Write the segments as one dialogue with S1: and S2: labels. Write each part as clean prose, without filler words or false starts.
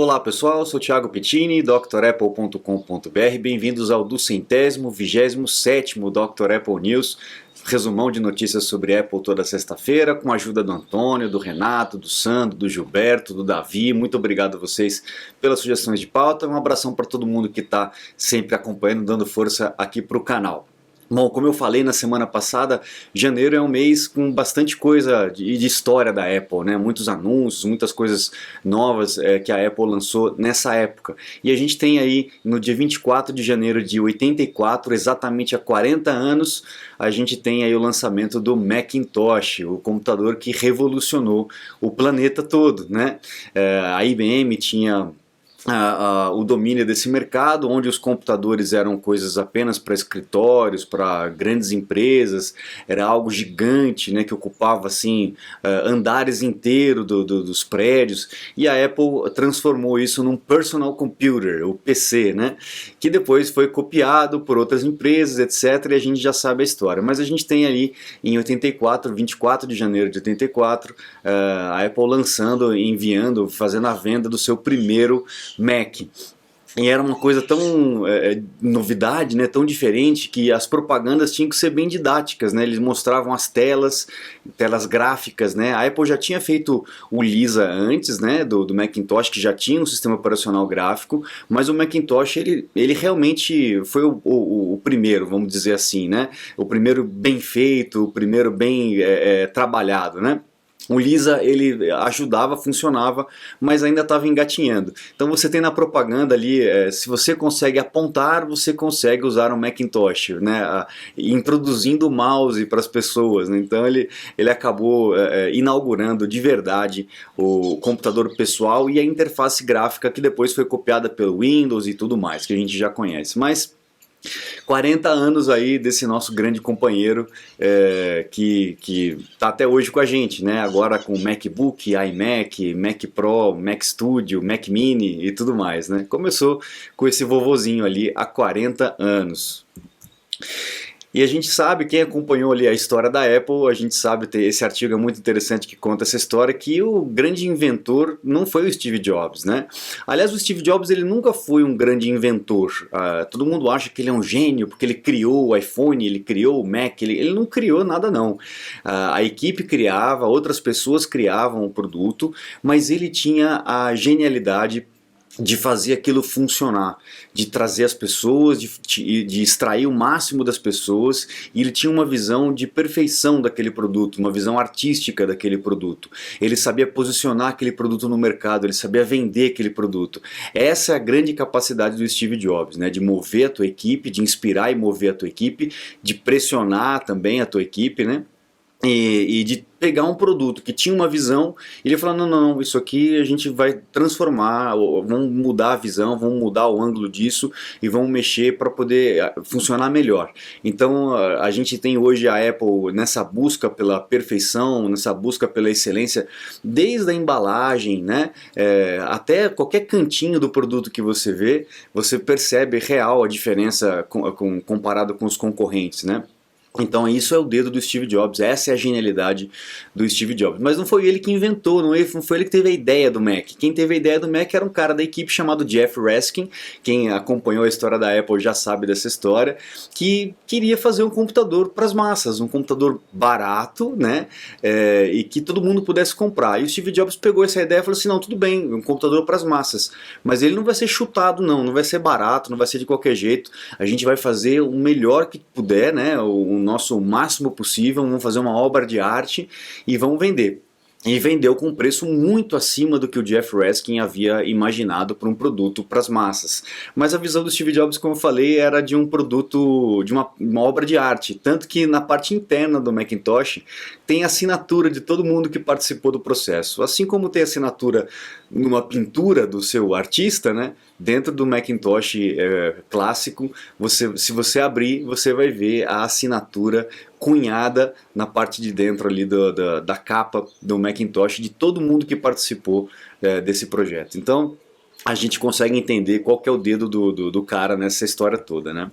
S1: Olá pessoal, eu sou Thiago Pittini, drapple.com.br. Bem-vindos ao 227º Dr. Apple News, resumão de notícias sobre Apple toda sexta-feira, com a ajuda do Antônio, do Renato, do Sandro, do Gilberto, do Davi. Muito obrigado a vocês pelas sugestões de pauta. Um abração para todo mundo que está sempre acompanhando, dando força aqui para o canal. Bom, como eu falei na semana passada, janeiro é um mês com bastante coisa de história da Apple, né? Muitos anúncios, muitas coisas novas que a Apple lançou nessa época. E a gente tem aí, no dia 24 de janeiro de 84, exatamente há 40 anos, a gente tem aí o lançamento do Macintosh, o computador que revolucionou o planeta todo, né? A IBM tinha o domínio desse mercado, onde os computadores eram coisas apenas para escritórios, para grandes empresas, era algo gigante, né, que ocupava assim andares inteiros dos prédios, e a Apple transformou isso num personal computer, o PC, né, que depois foi copiado por outras empresas, etc, e a gente já sabe a história. Mas a gente tem ali em 84, 24 de janeiro de 84, a Apple lançando, enviando, fazendo a venda do seu primeiro Mac. E era uma coisa tão novidade, né, tão diferente, que as propagandas tinham que ser bem didáticas, né? Eles mostravam as telas gráficas, né? A Apple já tinha feito o Lisa antes, né, do Macintosh, que já tinha um sistema operacional gráfico, mas o Macintosh ele realmente foi o primeiro, vamos dizer assim, né? O primeiro bem feito, o primeiro bem trabalhado, né? O Lisa ele ajudava, funcionava, mas ainda estava engatinhando. Então você tem na propaganda ali, se você consegue apontar, você consegue usar um Macintosh, né? Introduzindo o mouse para as pessoas, né? Então ele acabou inaugurando de verdade o computador pessoal e a interface gráfica que depois foi copiada pelo Windows e tudo mais, que a gente já conhece. Mas 40 anos aí desse nosso grande companheiro que está até hoje com a gente, né? Agora com MacBook, iMac, Mac Pro, Mac Studio, Mac Mini e tudo mais, né? Começou com esse vovozinho ali há 40 anos. E a gente sabe, quem acompanhou ali a história da Apple, a gente sabe, esse artigo é muito interessante que conta essa história, que o grande inventor não foi o Steve Jobs, né? Aliás, o Steve Jobs ele nunca foi um grande inventor. Todo mundo acha que ele é um gênio porque ele criou o iPhone, ele criou o Mac, ele não criou nada não. A equipe criava, outras pessoas criavam o produto, mas ele tinha a genialidade de fazer aquilo funcionar, de trazer as pessoas, de extrair o máximo das pessoas, e ele tinha uma visão de perfeição daquele produto, uma visão artística daquele produto. Ele sabia posicionar aquele produto no mercado, ele sabia vender aquele produto. Essa é a grande capacidade do Steve Jobs, né? De mover a tua equipe, de inspirar e mover a tua equipe, de pressionar também a tua equipe, né? E de pegar um produto que tinha uma visão e ele falar, não, isso aqui a gente vai transformar, vamos mudar a visão, vamos mudar o ângulo disso e vamos mexer para poder funcionar melhor. Então a gente tem hoje a Apple nessa busca pela perfeição, nessa busca pela excelência, desde a embalagem, né, até qualquer cantinho do produto que você vê, você percebe real a diferença comparado com os concorrentes, né? Então isso é o dedo do Steve Jobs, essa é a genialidade do Steve Jobs. Mas não foi ele que inventou, não foi ele que teve a ideia do Mac. Quem teve a ideia do Mac era um cara da equipe chamado Jeff Raskin, quem acompanhou a história da Apple já sabe dessa história, que queria fazer um computador para as massas, um computador barato, né, e que todo mundo pudesse comprar. E o Steve Jobs pegou essa ideia e falou assim, não, tudo bem, um computador para as massas, mas ele não vai ser chutado não vai ser barato, não vai ser de qualquer jeito, a gente vai fazer o melhor que puder, né, o nosso máximo possível, vamos fazer uma obra de arte e vamos vender. E vendeu com um preço muito acima do que o Jeff Raskin havia imaginado para um produto para as massas. Mas a visão do Steve Jobs, como eu falei, era de um produto, de uma obra de arte. Tanto que na parte interna do Macintosh tem a assinatura de todo mundo que participou do processo. Assim como tem assinatura numa pintura do seu artista, né? Dentro do Macintosh clássico, se você abrir, você vai ver a assinatura cunhada na parte de dentro ali da capa do Macintosh de todo mundo que participou desse projeto. Então a gente consegue entender qual que é o dedo do cara nessa história toda, né?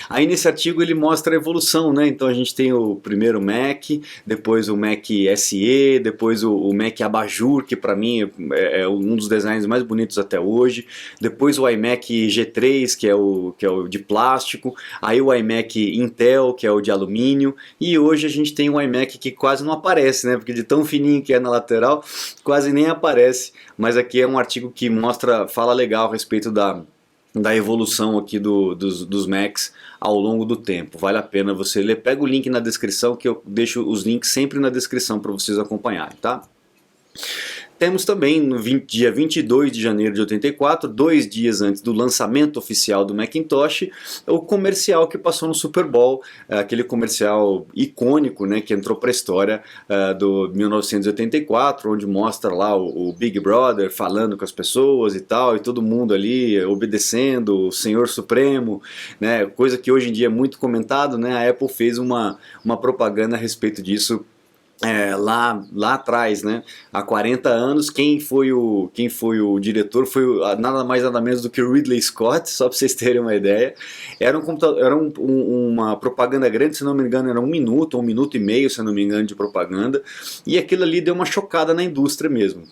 S1: Aí nesse artigo ele mostra a evolução, né? Então a gente tem o primeiro Mac, depois o Mac SE, depois o Mac Abajur, que para mim é um dos designs mais bonitos até hoje, depois o iMac G3, que é o de plástico, aí o iMac Intel, que é o de alumínio, e hoje a gente tem um iMac que quase não aparece, né? Porque de tão fininho que é na lateral, quase nem aparece, mas aqui é um artigo que fala legal a respeito da evolução aqui dos Macs ao longo do tempo. Vale a pena você ler. Pega o link na descrição, que eu deixo os links sempre na descrição para vocês acompanharem, tá? Temos também no dia 22 de janeiro de 84, 2 dias antes do lançamento oficial do Macintosh, o comercial que passou no Super Bowl, aquele comercial icônico, né, que entrou para a história do 1984, onde mostra lá o Big Brother falando com as pessoas e tal, e todo mundo ali obedecendo o Senhor Supremo, né, coisa que hoje em dia é muito comentado, né, a Apple fez uma propaganda a respeito disso. Lá atrás, né, há 40 anos, quem foi o diretor foi nada mais nada menos do que o Ridley Scott, só para vocês terem uma ideia. Era uma propaganda grande, se não me engano era 1 minuto, 1 minuto e meio, se não me engano, de propaganda, e aquilo ali deu uma chocada na indústria mesmo.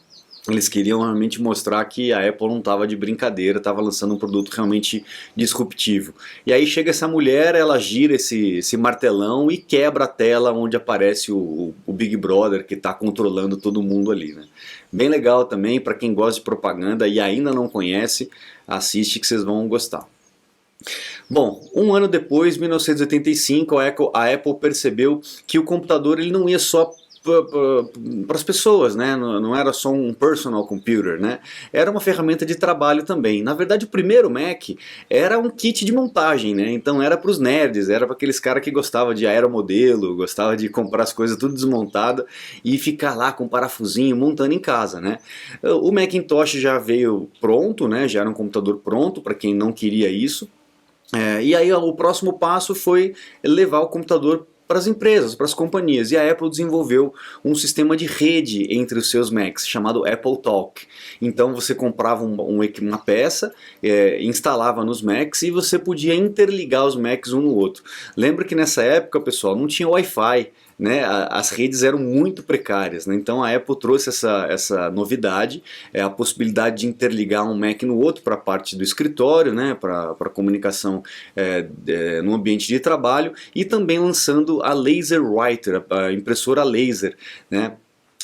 S1: Eles queriam realmente mostrar que a Apple não estava de brincadeira, estava lançando um produto realmente disruptivo. E aí chega essa mulher, ela gira esse martelão e quebra a tela onde aparece o Big Brother que está controlando todo mundo ali, né? Bem legal também, para quem gosta de propaganda e ainda não conhece, assiste que vocês vão gostar. Bom, um ano depois, 1985, a Apple percebeu que o computador ele não ia só para as pessoas, né? Não era só um personal computer, né? Era uma ferramenta de trabalho também. Na verdade, o primeiro Mac era um kit de montagem, né? Então era para os nerds, era para aqueles caras que gostavam de aeromodelo, gostava de comprar as coisas tudo desmontada e ficar lá com um parafusinho montando em casa, né? O Macintosh já veio pronto, né? Já era um computador pronto para quem não queria isso. E aí o próximo passo foi levar o computador para as empresas, para as companhias, e a Apple desenvolveu um sistema de rede entre os seus Macs, chamado Apple Talk. Então você comprava uma peça, instalava nos Macs e você podia interligar os Macs um no outro. Lembra que nessa época, pessoal, não tinha Wi-Fi, né? As redes eram muito precárias, né? Então a Apple trouxe essa novidade, a possibilidade de interligar um Mac no outro para a parte do escritório, né? Para comunicação no ambiente de trabalho, e também lançando a LaserWriter, a impressora laser, né?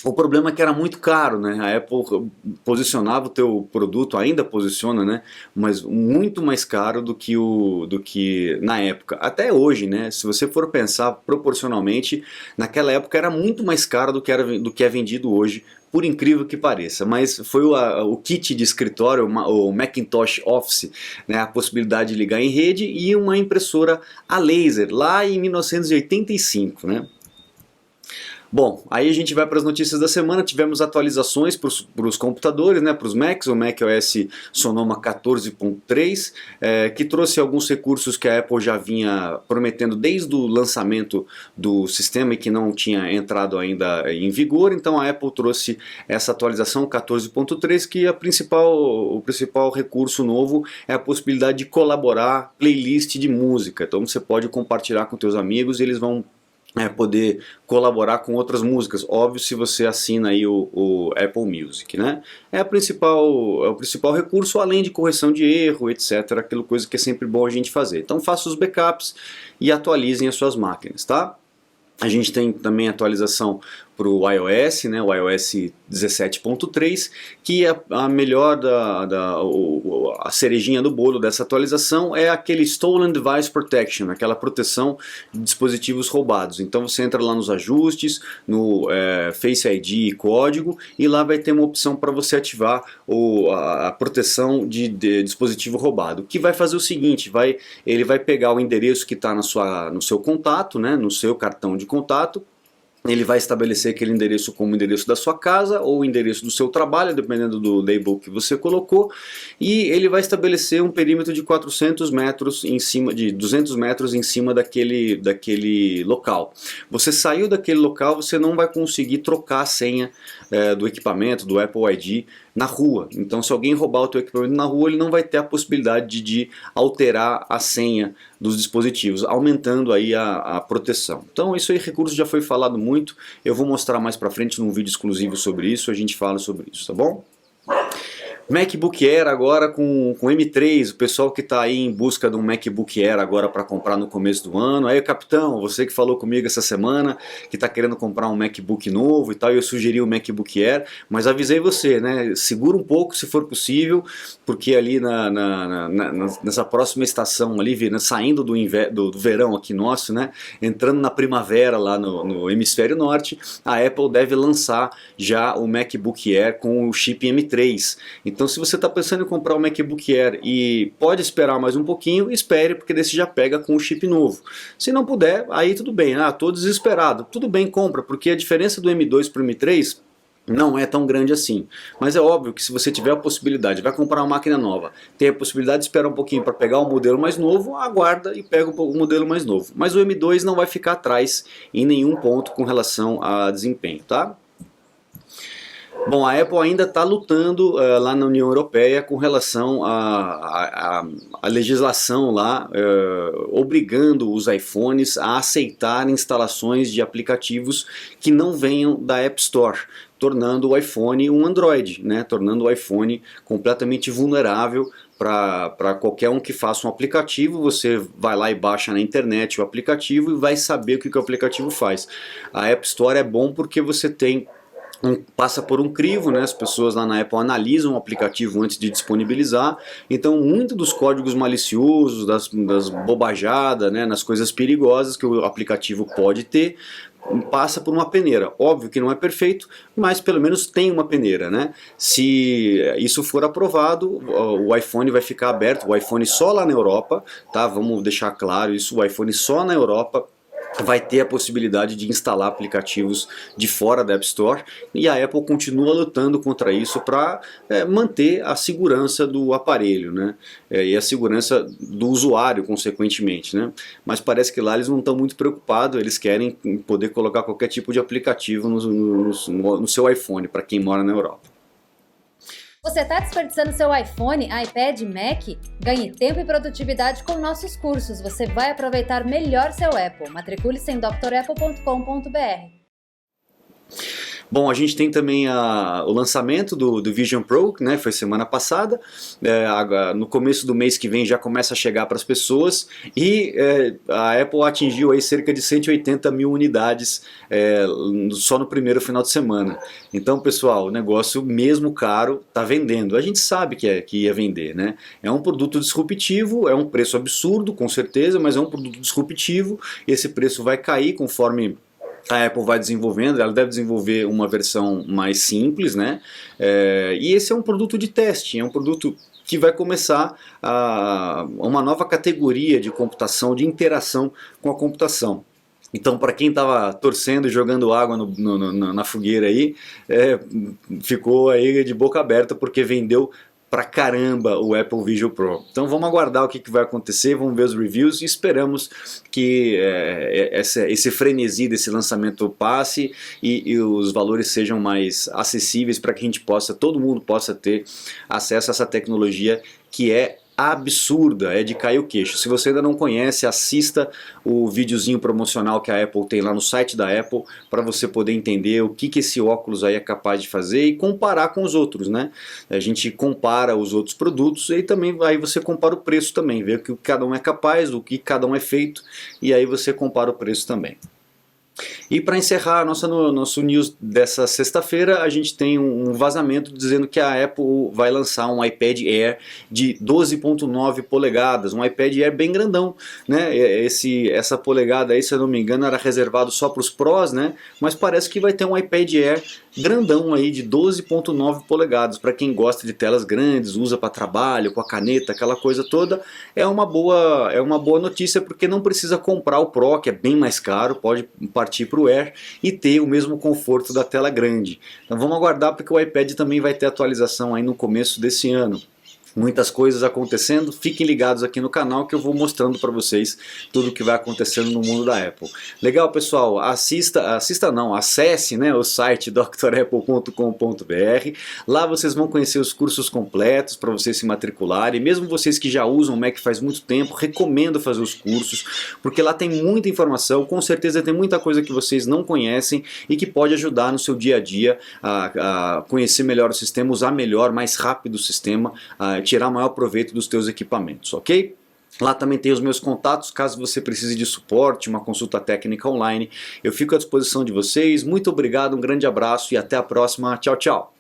S1: O problema é que era muito caro, né? A Apple posicionava o teu produto, ainda posiciona, né? Mas muito mais caro do que na época. Até hoje, né? Se você for pensar proporcionalmente, naquela época era muito mais caro do que é vendido hoje, por incrível que pareça. Mas foi o kit de escritório, o Macintosh Office, né? A possibilidade de ligar em rede e uma impressora a laser, lá em 1985, né? Bom, aí a gente vai para as notícias da semana. Tivemos atualizações para os computadores, né, para os Macs, o macOS Sonoma 14.3, que trouxe alguns recursos que a Apple já vinha prometendo desde o lançamento do sistema e que não tinha entrado ainda em vigor. Então a Apple trouxe essa atualização 14.3, que o principal recurso novo é a possibilidade de colaborar playlist de música. Então você pode compartilhar com teus amigos e eles vão poder colaborar com outras músicas, óbvio, se você assina aí o Apple Music, né? É o principal recurso, além de correção de erro, etc, aquela coisa que é sempre bom a gente fazer. Então faça os backups e atualizem as suas máquinas, tá? A gente tem também atualização para o iOS, né, o iOS 17.3, que a melhor a cerejinha do bolo dessa atualização é aquele Stolen Device Protection, aquela proteção de dispositivos roubados. Então você entra lá nos ajustes, no Face ID e código, e lá vai ter uma opção para você ativar a proteção de dispositivo roubado, que vai fazer o seguinte, ele vai pegar o endereço que está no seu contato, né, no seu cartão de contato. Ele vai estabelecer aquele endereço como o endereço da sua casa ou o endereço do seu trabalho, dependendo do label que você colocou, e ele vai estabelecer um perímetro de 400 metros em cima, de 200 metros em cima daquele local. Você saiu daquele local, você não vai conseguir trocar a senha do equipamento, do Apple ID, na rua. Então se alguém roubar o teu equipamento na rua, ele não vai ter a possibilidade de alterar a senha dos dispositivos, aumentando aí a proteção. Então isso aí, recurso já foi falado muito, eu vou mostrar mais pra frente num vídeo exclusivo sobre isso, a gente fala sobre isso, tá bom? MacBook Air agora com M3, o pessoal que está aí em busca de um MacBook Air agora para comprar no começo do ano. Aí, capitão, você que falou comigo essa semana que está querendo comprar um MacBook novo e tal, eu sugeri o MacBook Air, mas avisei você, né? Segura um pouco se for possível, porque ali nessa próxima estação ali, saindo do verão aqui nosso, né? Entrando na primavera lá no hemisfério norte, a Apple deve lançar já o MacBook Air com o chip M3. Então se você está pensando em comprar um MacBook Air e pode esperar mais um pouquinho, espere, porque desse já pega com o chip novo. Se não puder, aí tudo bem, estou desesperado, tudo bem, compra, porque a diferença do M2 para o M3 não é tão grande assim. Mas é óbvio que se você tiver a possibilidade, vai comprar uma máquina nova, tem a possibilidade de esperar um pouquinho para pegar o modelo mais novo, aguarda e pega o modelo mais novo. Mas o M2 não vai ficar atrás em nenhum ponto com relação a desempenho, tá? Bom, a Apple ainda está lutando lá na União Europeia com relação à legislação lá, obrigando os iPhones a aceitar instalações de aplicativos que não venham da App Store, tornando o iPhone um Android, né? Tornando o iPhone completamente vulnerável para qualquer um que faça um aplicativo. Você vai lá e baixa na internet o aplicativo e vai saber o que o aplicativo faz. A App Store é bom porque você tem passa por um crivo, né? As pessoas lá na Apple analisam o aplicativo antes de disponibilizar, então muito dos códigos maliciosos, das bobajadas, né? Nas coisas perigosas que o aplicativo pode ter, passa por uma peneira. Óbvio que não é perfeito, mas pelo menos tem uma peneira, né? Se isso for aprovado, o iPhone vai ficar aberto, o iPhone só lá na Europa, tá? Vamos deixar claro isso, o iPhone só na Europa vai ter a possibilidade de instalar aplicativos de fora da App Store, e a Apple continua lutando contra isso para manter a segurança do aparelho, né? E a segurança do usuário, consequentemente, né? Mas parece que lá eles não estão muito preocupados, eles querem poder colocar qualquer tipo de aplicativo no seu iPhone, para quem mora na Europa.
S2: Você está desperdiçando seu iPhone, iPad, Mac? Ganhe tempo e produtividade com nossos cursos. Você vai aproveitar melhor seu Apple. Matricule-se em drapple.com.br.
S1: Bom, a gente tem também o lançamento do Vision Pro, né? Foi semana passada. No começo do mês que vem já começa a chegar para as pessoas, e a Apple atingiu aí cerca de 180 mil unidades só no primeiro final de semana. Então, pessoal, o negócio mesmo caro está vendendo. A gente sabe que ia vender, né? É um produto disruptivo, é um preço absurdo, com certeza, mas é um produto disruptivo. Esse preço vai cair conforme a Apple vai desenvolvendo. Ela deve desenvolver uma versão mais simples, né? E esse é um produto de teste, é um produto que vai começar uma nova categoria de computação, de interação com a computação. Então, para quem estava torcendo e jogando água na fogueira aí, ficou aí de boca aberta, porque vendeu pra caramba o Apple Vision Pro. Então vamos aguardar o que vai acontecer, vamos ver os reviews e esperamos que esse frenesi desse lançamento passe e os valores sejam mais acessíveis, para que a gente todo mundo possa ter acesso a essa tecnologia que é absurda, é de cair o queixo. Se você ainda não conhece, assista o videozinho promocional que a Apple tem lá no site da Apple, para você poder entender o que esse óculos aí é capaz de fazer e comparar com os outros, né? A gente compara os outros produtos e também aí você compara o preço também, vê o que cada um é capaz, o que cada um é feito, e aí você compara o preço também. E para encerrar nosso news dessa sexta-feira, a gente tem um vazamento dizendo que a Apple vai lançar um iPad Air de 12.9 polegadas, um iPad Air bem grandão, né? Essa polegada aí, se eu não me engano, era reservado só para os Pros, né? Mas parece que vai ter um iPad Air grandão aí de 12.9 polegadas, para quem gosta de telas grandes, usa para trabalho, com a caneta, aquela coisa toda. É uma boa notícia, porque não precisa comprar o Pro, que é bem mais caro, pode partir para o Air e ter o mesmo conforto da tela grande. Então vamos aguardar, porque o iPad também vai ter atualização aí no começo desse ano. Muitas coisas acontecendo, fiquem ligados aqui no canal que eu vou mostrando para vocês tudo o que vai acontecendo no mundo da Apple. Legal, pessoal? Acesse, né, o site drapple.com.br. Lá vocês vão conhecer os cursos completos para vocês se matricularem. Mesmo vocês que já usam o Mac faz muito tempo, recomendo fazer os cursos, porque lá tem muita informação, com certeza tem muita coisa que vocês não conhecem e que pode ajudar no seu dia a dia a conhecer melhor o sistema, usar melhor, mais rápido o sistema, tirar maior proveito dos teus equipamentos, ok? Lá também tem os meus contatos, caso você precise de suporte, uma consulta técnica online, eu fico à disposição de vocês. Muito obrigado, um grande abraço e até a próxima. Tchau, tchau!